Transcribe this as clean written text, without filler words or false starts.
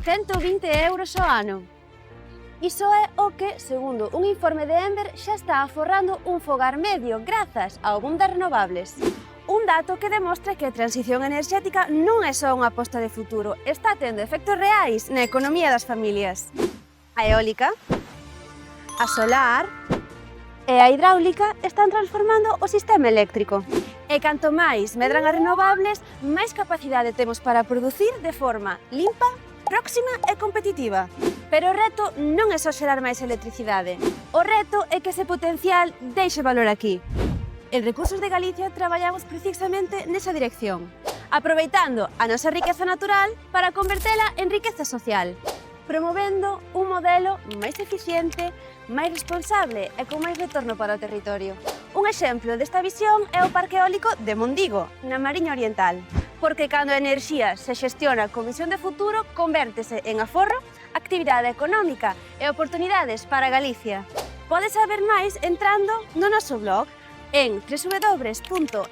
120 euros ao ano. Iso é o que, segundo un informe de Enver, xa está aforrando un fogar medio grazas ao boom das renovables. Un dato que demostra que a transición enerxética non é só unha aposta de futuro, está tendo efectos reais na economía das familias. A eólica, a solar e a hidráulica están transformando o sistema eléctrico. E canto máis medran as renovables, máis capacidade temos para producir de forma limpa, próxima e competitiva. Pero o reto non é só xerar máis electricidade. O reto é que ese potencial deixe valor aquí. En Recursos de Galicia traballamos precisamente nesa dirección, aproveitando a nosa riqueza natural para convertela en riqueza social, promovendo un modelo máis eficiente, máis responsable e con máis retorno para o territorio. Un exemplo desta visión é o Parque Eólico de Mondigo, na Mariña Oriental, porque cando a enerxía se xestiona con visión de futuro, convértese en aforro, actividade económica e oportunidades para Galicia. Podes saber máis entrando no noso blog en www.rdga.gal.